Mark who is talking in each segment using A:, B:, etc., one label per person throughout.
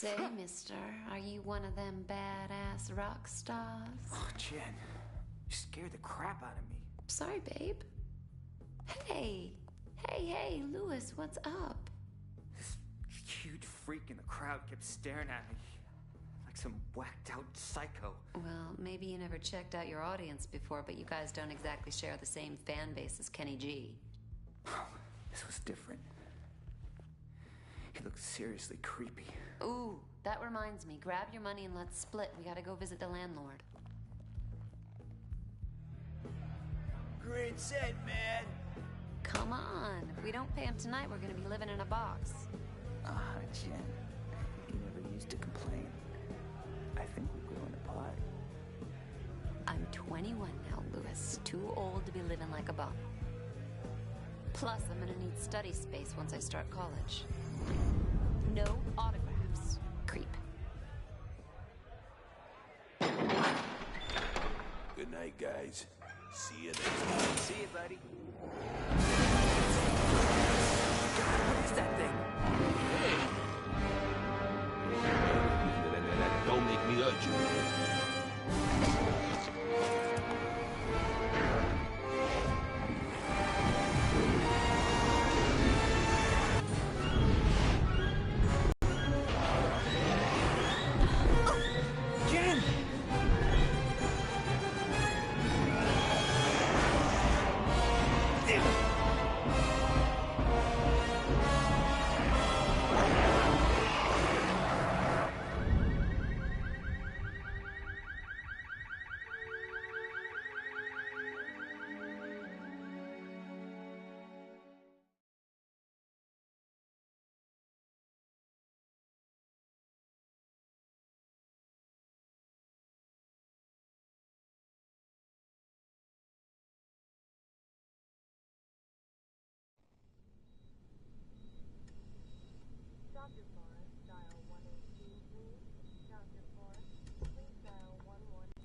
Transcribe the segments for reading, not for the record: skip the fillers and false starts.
A: Say, mister, are you one of them badass rock stars?
B: Oh, Jen, you scared the crap out of me.
A: Sorry, babe. Hey, Lewis, what's up?
B: This huge freak in the crowd kept staring at me like some whacked out psycho.
A: Well, maybe you never checked out your audience before, but you guys don't exactly share the same fan base as Kenny G.
B: Oh, this was different. He looked seriously creepy.
A: Ooh, that reminds me. Grab your money and let's split. We gotta go visit the landlord.
C: Great set, man.
A: Come on. If we don't pay him tonight, we're gonna be living in a box.
B: Jen, you never used to complain. I think we're going apart.
A: I'm 21 now, Lewis. Too old to be living like a bum. Plus, I'm gonna need study space once I start college. No autographs. Creep.
C: Good night, guys. See you next time.
B: See you, buddy. What is that thing?
C: Don't make me hurt you.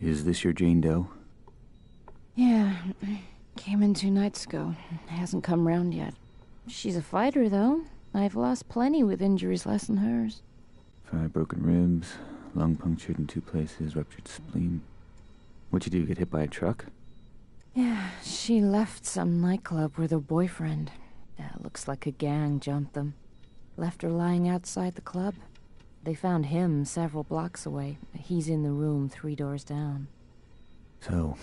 B: Is this your Jane Doe?
D: Yeah, came in 2 nights ago. Hasn't come round yet. She's a fighter, though. I've lost plenty with injuries less than hers.
B: 5 broken ribs, lung punctured in 2 places, ruptured spleen. What'd you do, get hit by a truck?
D: Yeah, she left some nightclub with her boyfriend. Looks like a gang jumped them. Left her lying outside the club. They found him several blocks away. He's in the room 3 doors down.
B: So,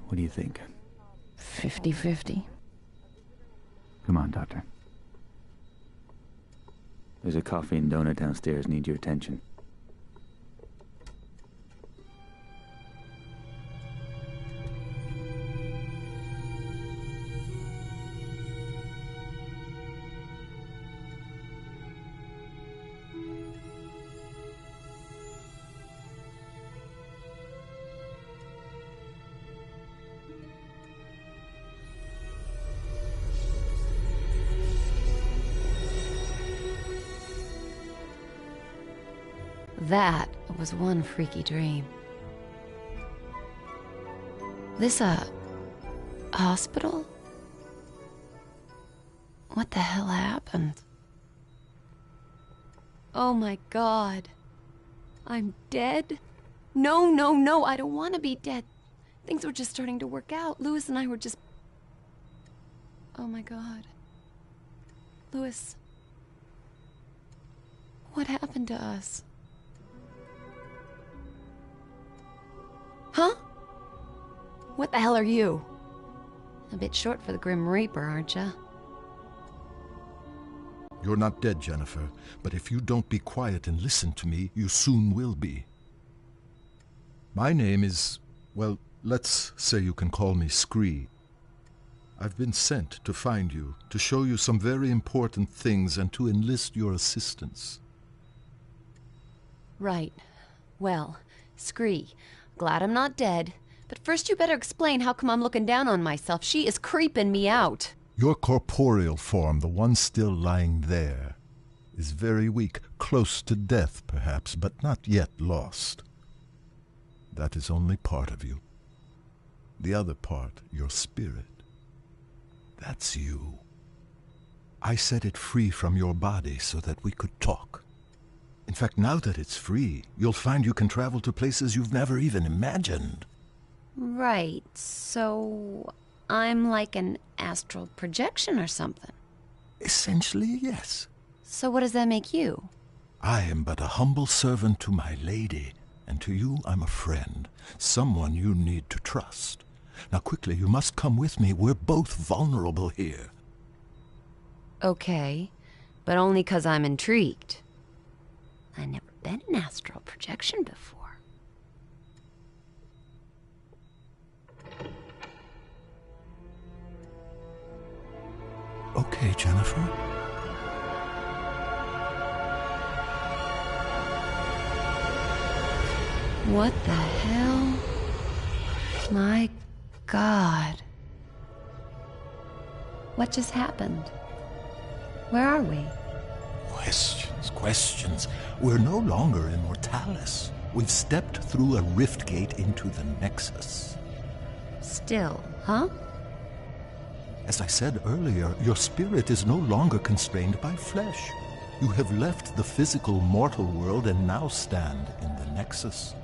B: what do you think?
D: 50-50.
B: Come on, Doctor. There's a coffee and donut downstairs. Need your attention.
A: That was one freaky dream. This a hospital? What the hell happened? Oh my God. I'm dead? No, I don't want to be dead. Things were just starting to work out. Lewis and I were just... Oh my God. Lewis. What happened to us? Huh? What the hell are you? A bit short for the Grim Reaper, aren't ya?
E: You're not dead, Jennifer, but if you don't be quiet and listen to me, you soon will be. My name is, well, let's say you can call me Scree. I've been sent to find you, to show you some very important things and to enlist your assistance.
A: Right. Well, Scree, glad I'm not dead, but first you better explain how come I'm looking down on myself. She is creeping me out.
E: Your corporeal form, the one still lying there, is very weak, close to death perhaps, but not yet lost. That is only part of you. The other part, your spirit, that's you. I set it free from your body so that we could talk. In fact, now that it's free, you'll find you can travel to places you've never even imagined.
A: Right, so I'm like an astral projection or something.
E: Essentially, yes.
A: So what does that make you?
E: I am but a humble servant to my lady, and to you I'm a friend, someone you need to trust. Now quickly, you must come with me. We're both vulnerable here.
A: Okay, but only 'cause I'm intrigued. I never been an astral projection before.
E: Okay, Jennifer.
A: What the hell? My God. What just happened? Where are we?
E: Questions. We're no longer in Mortalis. We've stepped through a rift gate into the Nexus.
A: Still, huh?
E: As I said earlier, your spirit is no longer constrained by flesh. You have left the physical mortal world and now stand in the Nexus,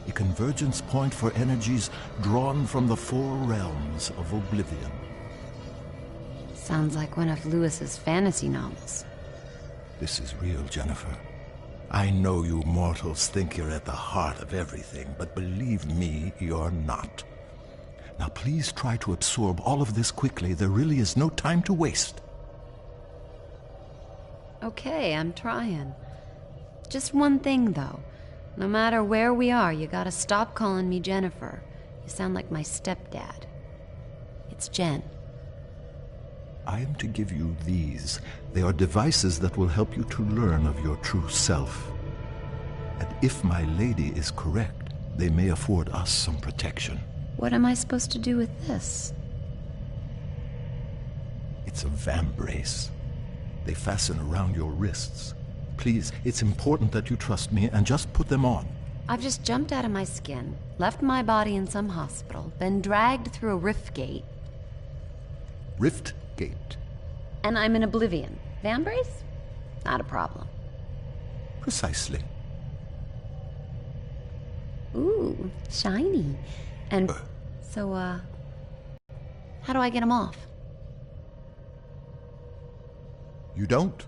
E: a convergence point for energies drawn from the four realms of oblivion.
A: Sounds like one of Lewis's fantasy novels.
E: This is real, Jennifer. I know you mortals think you're at the heart of everything, but believe me, you're not. Now please try to absorb all of this quickly. There really is no time to waste.
A: Okay, I'm trying. Just one thing, though. No matter where we are, you gotta stop calling me Jennifer. You sound like my stepdad. It's Jen.
E: I am to give you these. They are devices that will help you to learn of your true self. And if my lady is correct, they may afford us some protection.
A: What am I supposed to do with this?
E: It's a vambrace. They fasten around your wrists. Please, it's important that you trust me and just put them on.
A: I've just jumped out of my skin, left my body in some hospital, been dragged through a rift gate.
E: Rift Gate.
A: And I'm in oblivion. Vambrace? Not a problem.
E: Precisely.
A: Ooh, shiny. And so, how do I get them off?
E: You don't?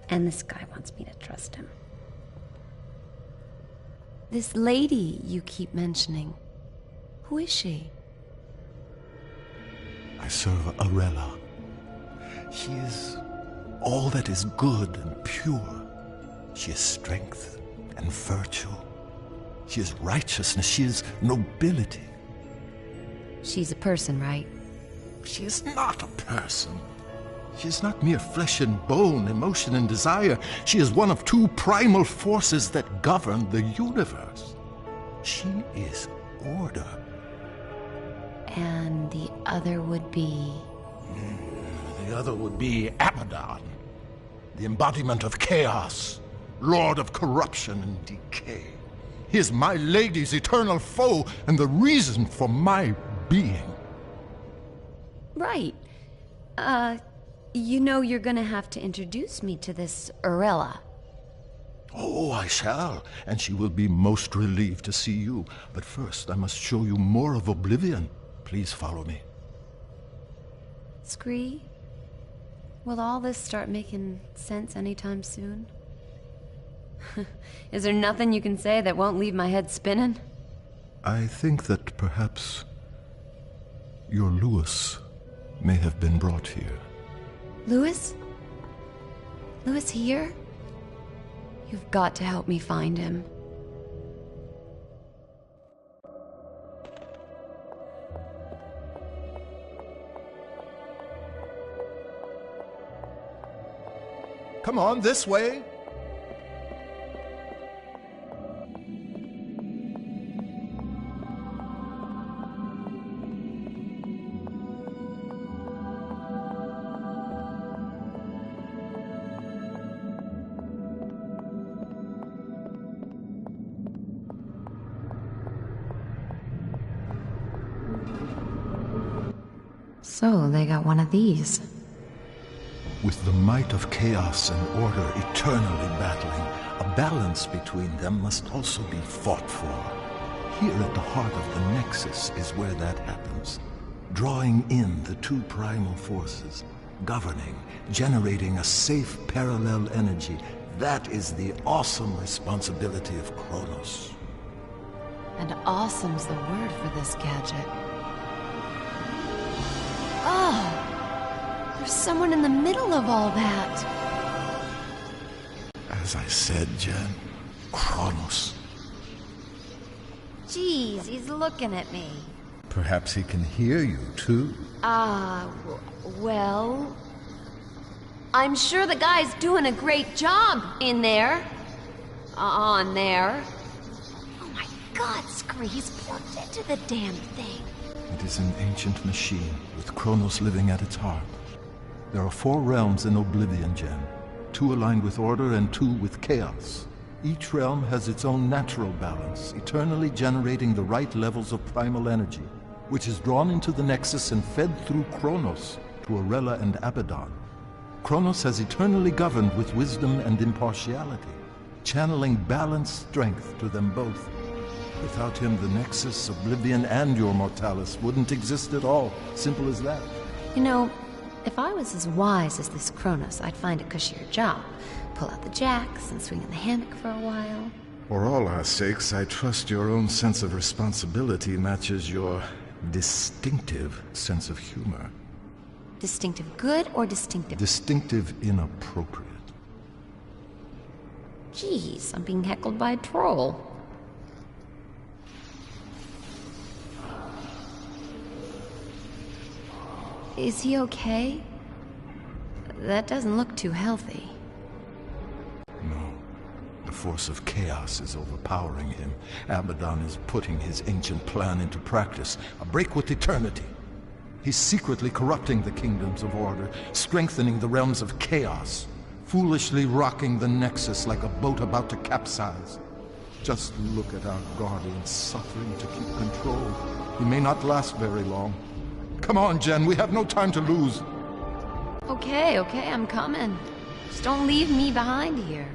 A: And this guy wants me to trust him. This lady you keep mentioning, who is she?
E: I serve Arella. She is all that is good and pure. She is strength and virtue. She is righteousness. She is nobility.
A: She's a person, right?
E: She is not a person. She is not mere flesh and bone, emotion and desire. She is one of two primal forces that govern the universe. She is order.
A: And the other would be...
E: The other would be Abaddon, the embodiment of chaos, lord of corruption and decay. He is my lady's eternal foe and the reason for my being.
A: Right. You know you're gonna have to introduce me to this Arella.
E: Oh, I shall, and she will be most relieved to see you. But first, I must show you more of Oblivion. Please follow me.
A: Scree, will all this start making sense anytime soon? Is there nothing you can say that won't leave my head spinning?
E: I think that perhaps your Lewis may have been brought here.
A: Lewis? Lewis here? You've got to help me find him.
E: Come on, this way.
A: So, they got one of these.
E: with the might of chaos and order eternally battling, a balance between them must also be fought for. Here at the heart of the Nexus is where that happens, drawing in the two primal forces, governing, generating a safe parallel energy. That is the awesome responsibility of Kronos.
A: And awesome's the word for this gadget. Oh! There's someone in the middle of all that.
E: As I said, Jen, Kronos.
A: Jeez, he's looking at me.
E: Perhaps he can hear you, too.
A: Well... I'm sure the guy's doing a great job in there. On there. Oh my God, Scree, he's plugged into the damn thing.
E: It is an ancient machine, with Kronos living at its heart. There are 4 realms in Oblivion, Jen. 2 aligned with order and 2 with chaos. Each realm has its own natural balance, eternally generating the right levels of primal energy, which is drawn into the Nexus and fed through Kronos to Arella and Abaddon. Kronos has eternally governed with wisdom and impartiality, channeling balanced strength to them both. Without him, the Nexus, Oblivion, and your Mortalis wouldn't exist at all. Simple as that.
A: You know, if I was as wise as this Kronos, I'd find a cushier job. Pull out the jacks and swing in the hammock for a while.
E: For all our sakes, I trust your own sense of responsibility matches your distinctive sense of humor.
A: Distinctive good or distinctive?
E: Distinctive inappropriate.
A: Jeez, I'm being heckled by a troll. Is he okay? That doesn't look too healthy.
E: No. The force of chaos is overpowering him. Abaddon is putting his ancient plan into practice. A break with eternity. He's secretly corrupting the kingdoms of order, strengthening the realms of chaos, foolishly rocking the Nexus like a boat about to capsize. Just look at our guardian suffering to keep control. He may not last very long. Come on, Jen, we have no time to lose.
A: Okay, I'm coming. Just don't leave me behind here.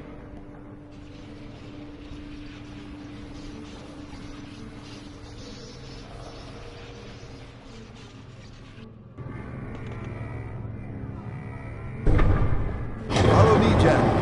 E: Follow me, Jen.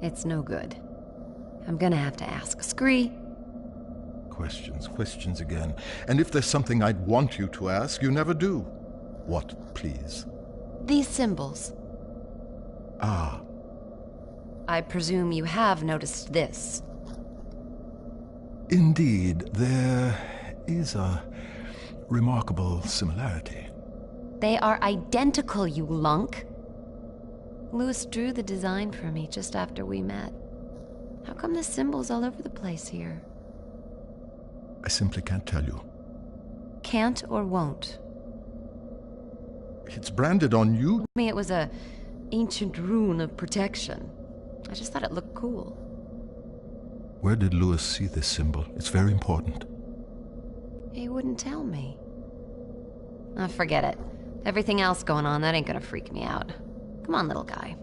A: It's no good. I'm gonna have to ask Scree.
E: Questions again. And if there's something I'd want you to ask, you never do. What, please?
A: These symbols.
E: Ah.
A: I presume you have noticed this.
E: Indeed, there is a remarkable similarity.
A: They are identical, you lunk. Louis drew the design for me just after we met. How come the symbols all over the place here?
E: I simply can't tell you.
A: Can't or won't?
E: It's branded on you.
A: I mean, it was a ancient rune of protection. I just thought it looked cool.
E: Where did Louis see this symbol? It's very important.
A: He wouldn't tell me. Oh, forget it. Everything else going on, that ain't gonna freak me out. Come on, little guy.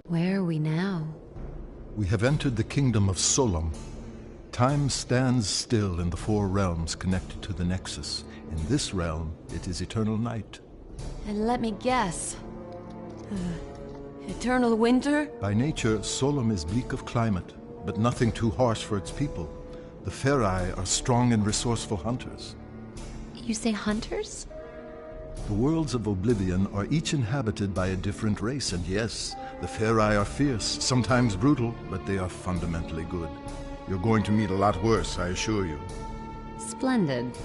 A: Where are we now?
E: We have entered the kingdom of Solom. Time stands still in the 4 realms connected to the Nexus. In this realm, it is eternal night.
A: And let me guess. Eternal winter?
E: By nature, Solom is bleak of climate, but nothing too harsh for its people. The Ferai are strong and resourceful hunters.
A: You say hunters?
E: The worlds of Oblivion are each inhabited by a different race, and yes, the Ferai are fierce, sometimes brutal, but they are fundamentally good. You're going to meet a lot worse, I assure you.
A: Splendid.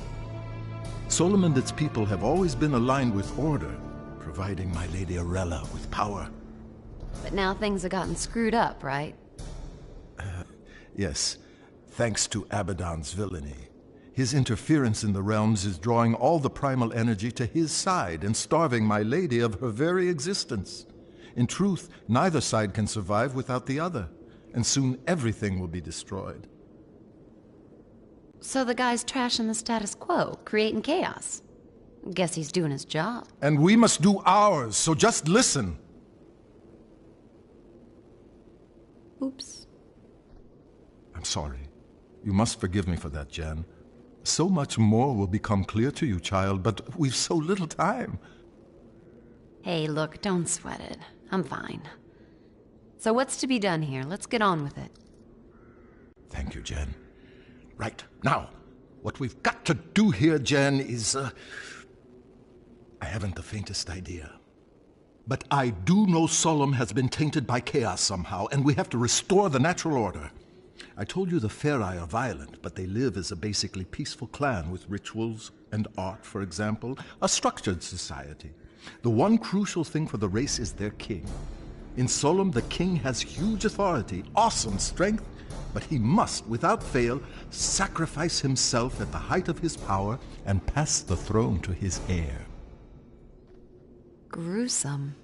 E: Solom and its people have always been aligned with order, providing my Lady Arella with power.
A: But now things have gotten screwed up, right?
E: Yes, thanks to Abaddon's villainy. His interference in the realms is drawing all the primal energy to his side and starving my lady of her very existence. In truth, neither side can survive without the other, and soon everything will be destroyed.
A: So the guy's trashing the status quo, creating chaos. Guess he's doing his job.
E: And we must do ours, so just listen.
A: Oops.
E: I'm sorry. You must forgive me for that, Jen. So much more will become clear to you, child, but we've so little time.
A: Hey, look, don't sweat it. I'm fine. So what's to be done here? Let's get on with it.
E: Thank you, Jen. Right, now, what we've got to do here, Jen, is, I haven't the faintest idea. But I do know Solom has been tainted by chaos somehow, and we have to restore the natural order. I told you the Ferai are violent, but they live as a basically peaceful clan with rituals and art, for example, a structured society. The one crucial thing for the race is their king. In Solom, the king has huge authority, awesome strength, but he must, without fail, sacrifice himself at the height of his power and pass the throne to his heir.
A: Gruesome.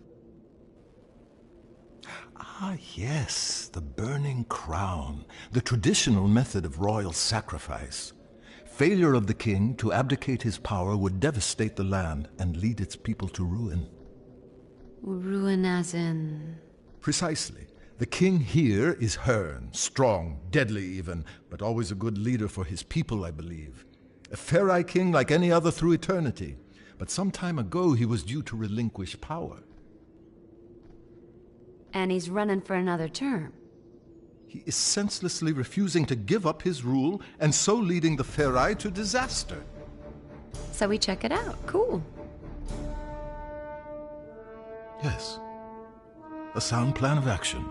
E: Ah, yes, the burning crown, the traditional method of royal sacrifice. Failure of the king to abdicate his power would devastate the land and lead its people to ruin.
A: Ruin as in...
E: Precisely. The king here is Hearn, strong, deadly even, but always a good leader for his people, I believe. A Ferai king like any other through eternity. But some time ago he was due to relinquish power.
A: And he's running for another term.
E: He is senselessly refusing to give up his rule, and so leading the Ferai to disaster.
A: So we check it out. Cool.
E: Yes. A sound plan of action.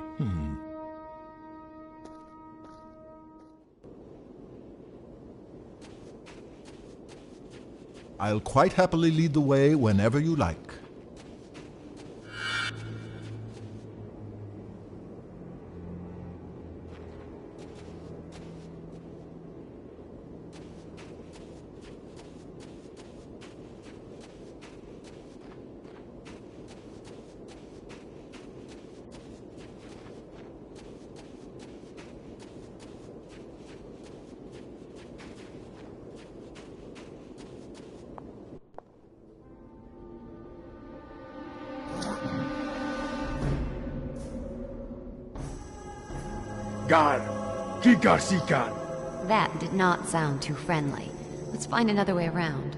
E: I'll quite happily lead the way whenever you like.
F: Gar, Kigarsikan.
A: That did not sound too friendly. Let's find another way around.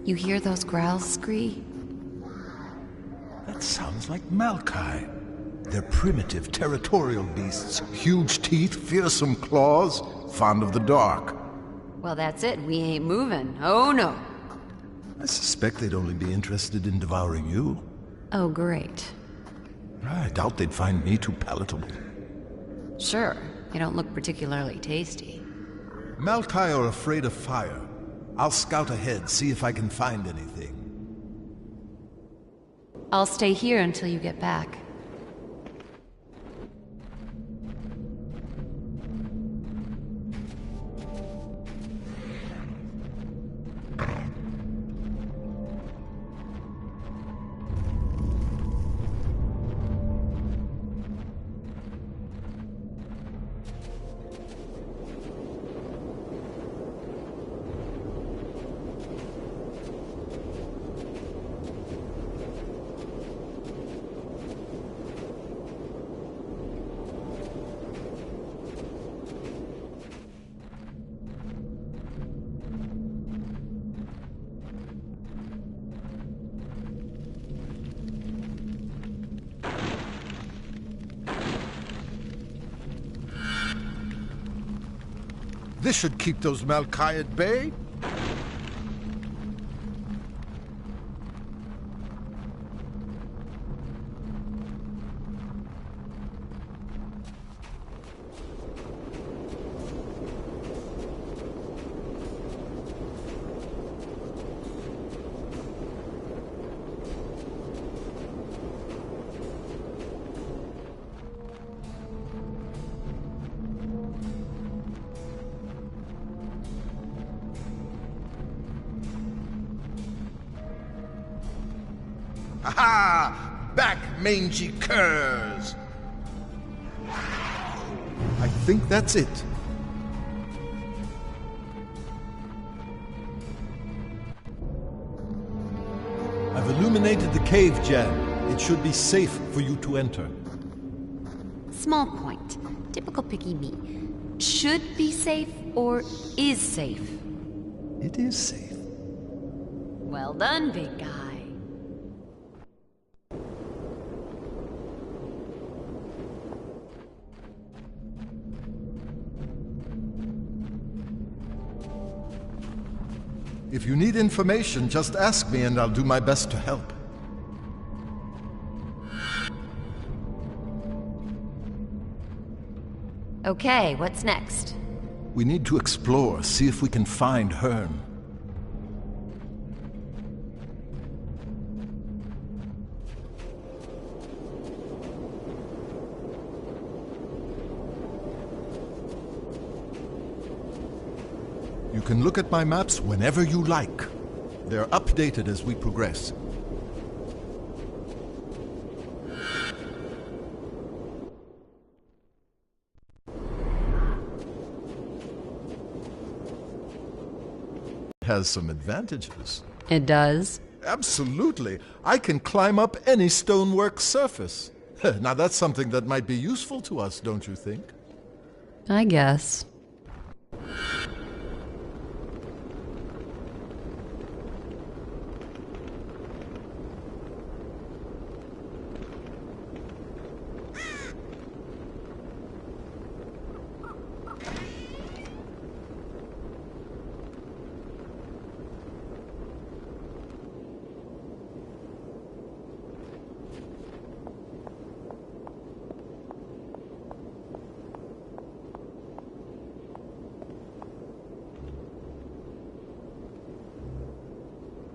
A: You hear those growls, Scree?
E: That sounds like Malkai. They're primitive, territorial beasts. Huge teeth, fearsome claws, fond of the dark.
A: Well, that's it. We ain't moving. Oh, no.
E: I suspect they'd only be interested in devouring you.
A: Oh, great.
E: I doubt they'd find me too palatable.
A: Sure. You don't look particularly tasty.
E: Malkai are afraid of fire. I'll scout ahead, see if I can find anything.
A: I'll stay here until you get back.
E: This should keep those Malkai at bay. Ha! Back, mangy curs! I think that's it. I've illuminated the cave, Jan. It should be safe for you to enter.
A: Small point. Typical picky me. Should be safe or is safe?
E: It is safe.
A: Well done, big guy.
E: If you need information, just ask me and I'll do my best to help.
A: Okay, what's next?
E: We need to explore, see if we can find Hearn. You can look at my maps whenever you like. They're updated as we progress. It has some advantages.
A: It does?
E: Absolutely. I can climb up any stonework surface. Now that's something that might be useful to us, don't you think?
A: I guess.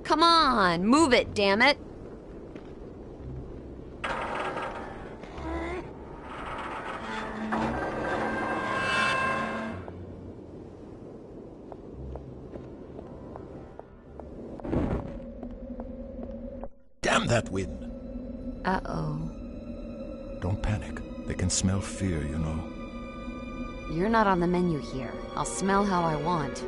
A: Come on, move it, damn it.
E: Damn that wind!
A: Uh-oh.
E: Don't panic. They can smell fear, you know.
A: You're not on the menu here. I'll smell how I want.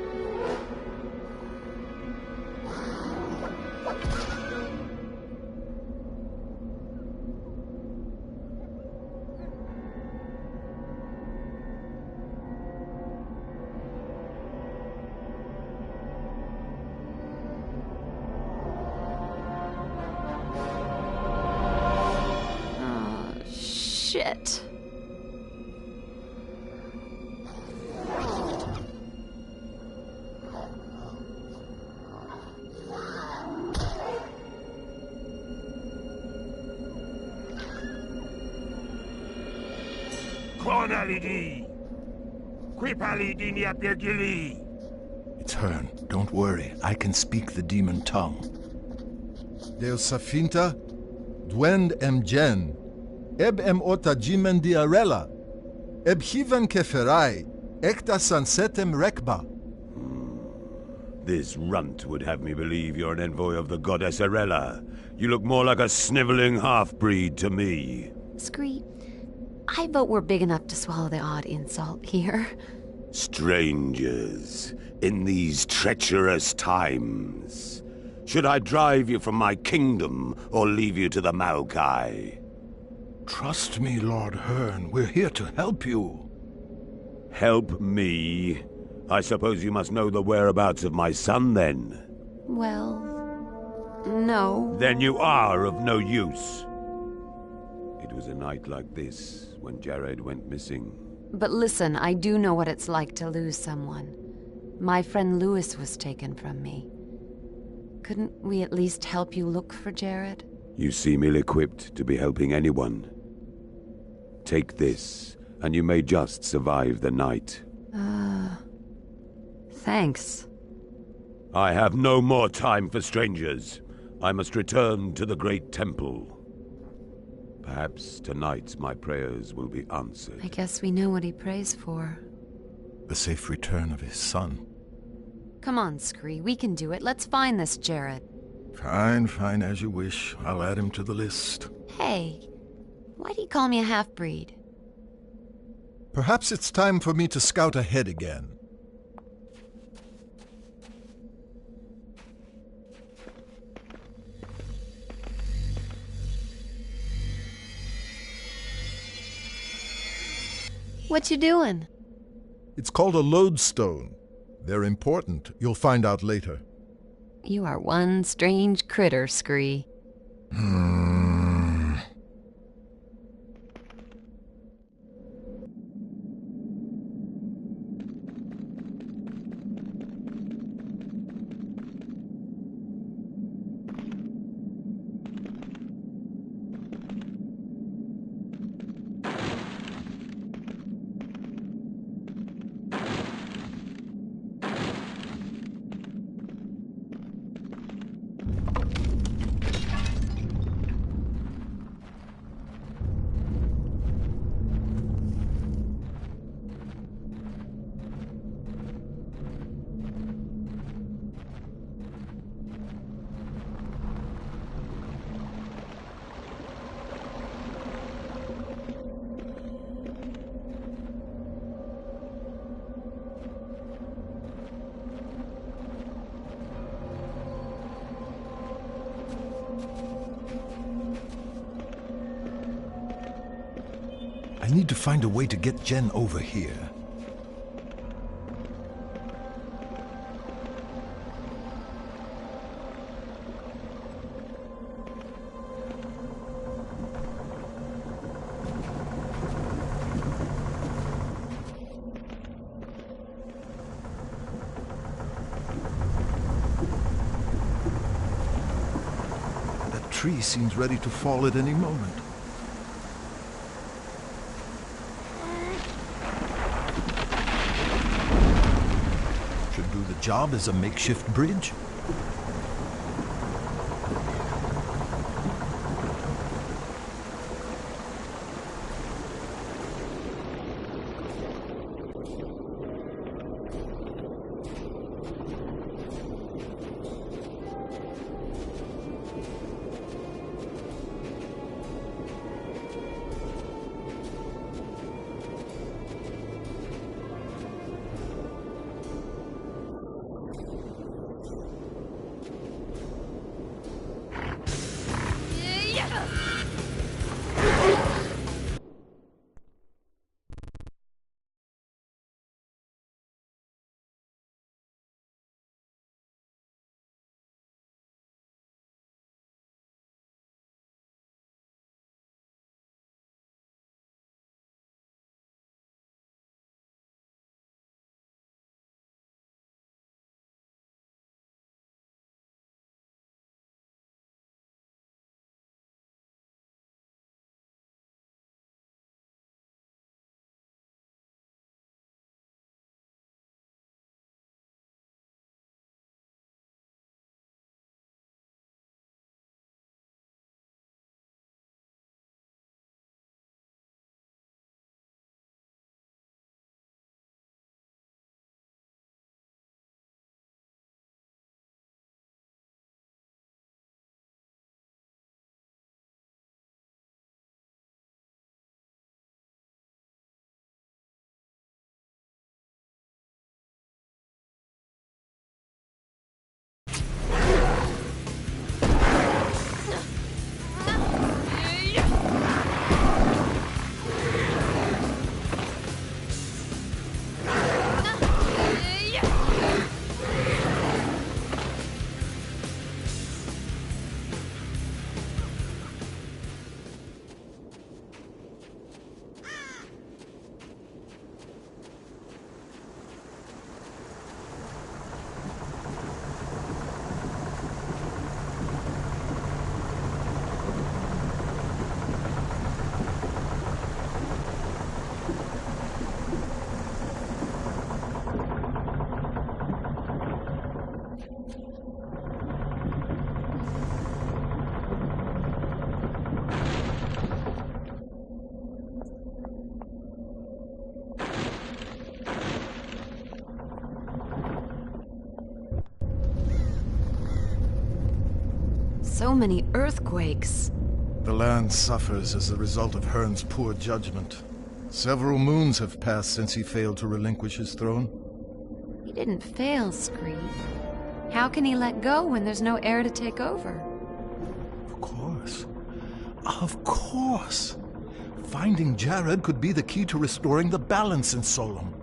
A: Shit.
E: It's Hearn. Don't worry. I can speak the demon tongue. Deus Safinta, Dwend Jen, Eb ota jimen diarella, Eb hiven keferai, Ekta sansetem rekba.
C: This runt would have me believe you're an envoy of the goddess Arella. You look more like a sniveling half-breed to me.
A: Scree, I vote we're big enough to swallow the odd insult here.
C: Strangers, in these treacherous times. Should I drive you from my kingdom, or leave you to the Maokai?
E: Trust me, Lord Hearn. We're here to help you.
C: Help me? I suppose you must know the whereabouts of my son, then?
A: Well, no.
C: Then you are of no use. It was a night like this when Jared went missing.
A: But listen, I do know what it's like to lose someone. My friend Lewis was taken from me. Couldn't we at least help you look for Jared?
C: You seem ill-equipped to be helping anyone. Take this, and you may just survive the night.
A: Thanks.
C: I have no more time for strangers. I must return to the great temple. Perhaps tonight my prayers will be answered.
A: I guess we know what he prays for.
E: The safe return of his son.
A: Come on, Scree, we can do it. Let's find this Jared.
E: Fine, fine, as you wish. I'll add him to the list.
A: Hey, why'd he call me a half-breed?
E: Perhaps it's time for me to scout ahead again.
A: What you doing?
E: It's called a lodestone. They're important. You'll find out later.
A: You are one strange critter, Scree.
E: I need to find a way to get Jen over here. That tree seems ready to fall at any moment. Do the job as a makeshift bridge.
A: So many earthquakes.
E: The land suffers as a result of Hearn's poor judgment. Several moons have passed since he failed to relinquish his throne.
A: He didn't fail, Screed. How can he let go when there's no heir to take over?
E: Of course. Of course! Finding Jared could be the key to restoring the balance in Solom.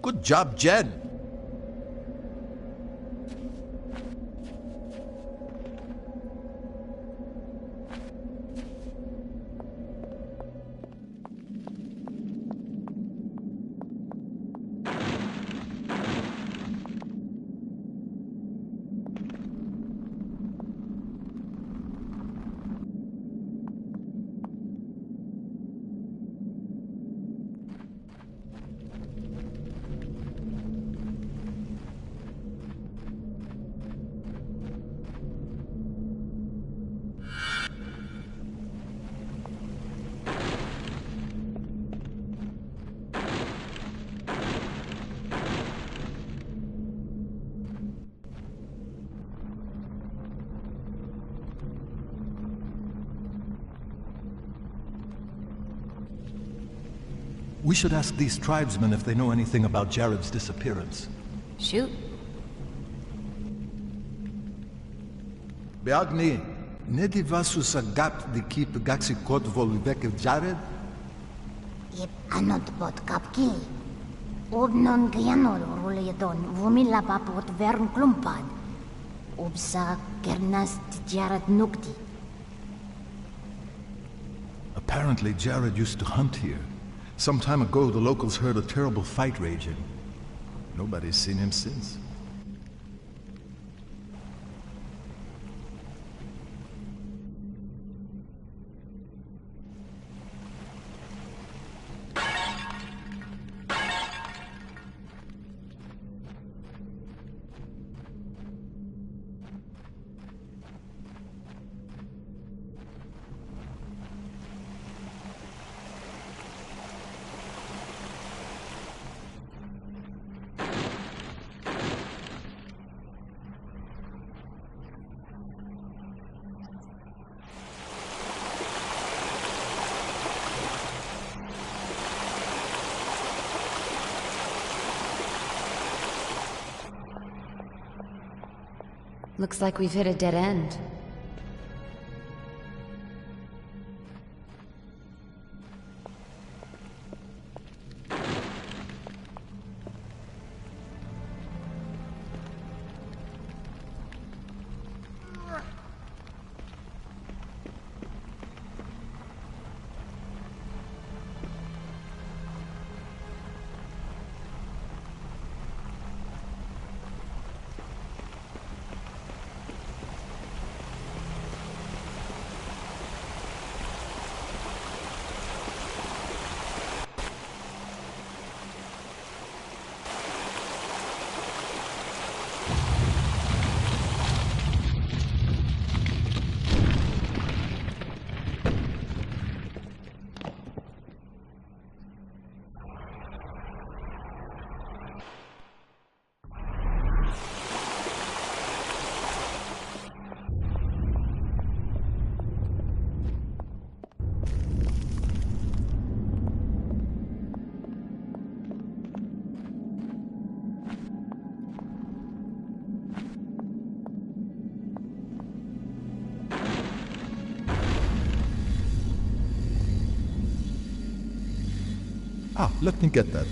E: Good job, Jen. We should ask these tribesmen if they know anything about Jared's disappearance.
A: Shoot.
E: Beagni, ne di vasu sa gap di kip gaxi kod volvek Jared?
G: Ip anot bot kapki. Obnon gyanor ruledon vumila papot vern klumpad. Ubsa kernas Jared nukti.
E: Apparently Jared used to hunt here. Some time ago, the locals heard a terrible fight raging. Nobody's seen him since.
A: Looks like we've hit a dead end.
E: Ah, let me get that.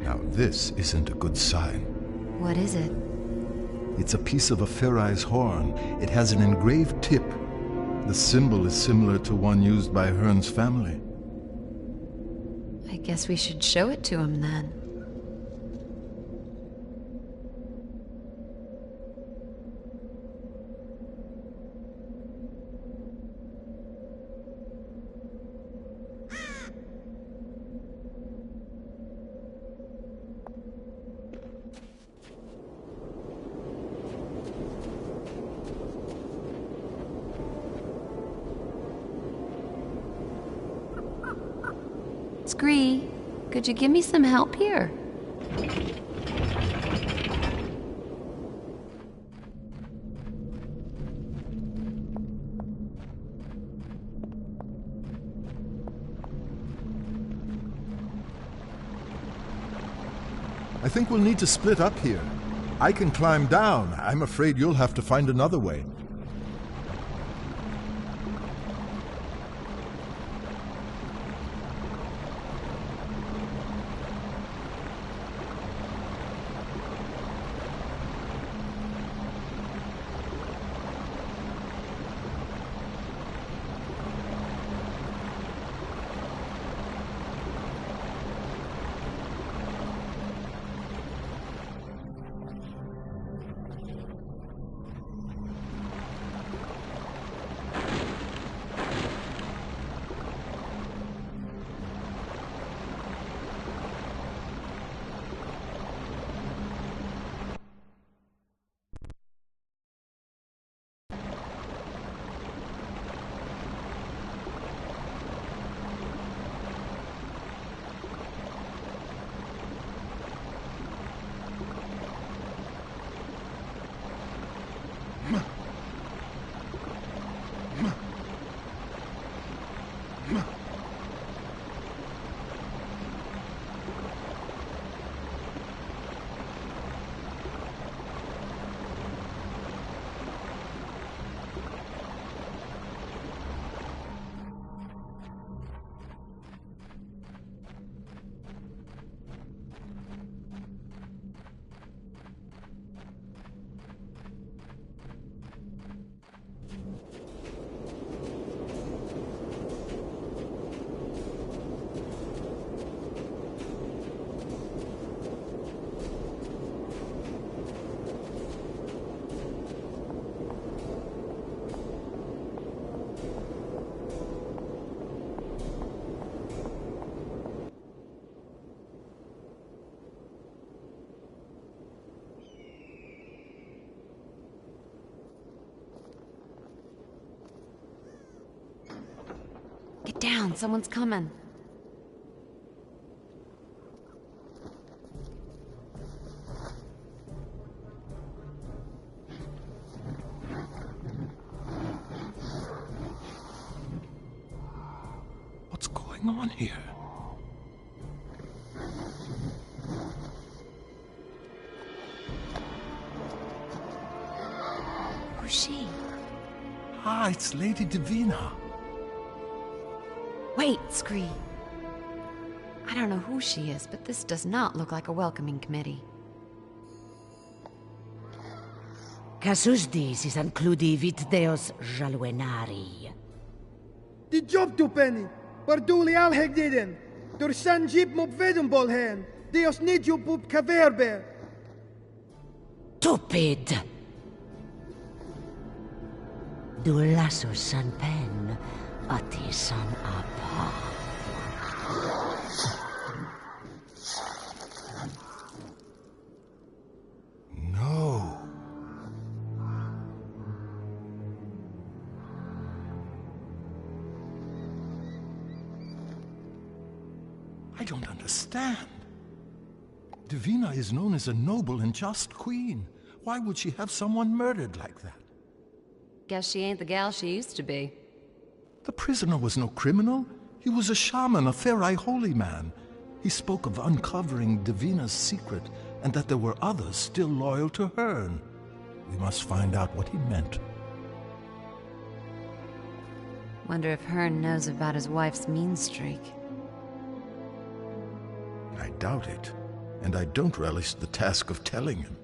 E: Now, this isn't a good sign.
A: What is it?
E: It's a piece of a Ferai's horn. It has an engraved tip. The symbol is similar to one used by Hearn's family.
A: I guess we should show it to him then. Scree, could you give me some help here?
E: I think we'll need to split up here. I can climb down. I'm afraid you'll have to find another way.
A: down. Someone's coming.
E: What's going on here?
A: Who's she?
E: Ah, it's Lady Divina.
A: Wait, Scree. I don't know who she is, but this does not look like a welcoming committee.
H: Casus is includi vit deos jaluenari.
F: Die job tu penny. Barduli alheg diden. Dur san jeep mop vedenbol hen. Deos nidjo pup kaverbe.
H: Stupid! Du lasso san pen, ati san apa.
E: No. I don't understand. Divina is known as a noble and just queen. Why would she have someone murdered like that?
A: Guess she ain't the gal she used to be.
E: The prisoner was no criminal. He was a shaman, a Ferai holy man. He spoke of uncovering Divina's secret and that there were others still loyal to Hearn. We must find out what he meant.
A: Wonder if Hearn knows about his wife's mean streak.
E: I doubt it, and I don't relish the task of telling him.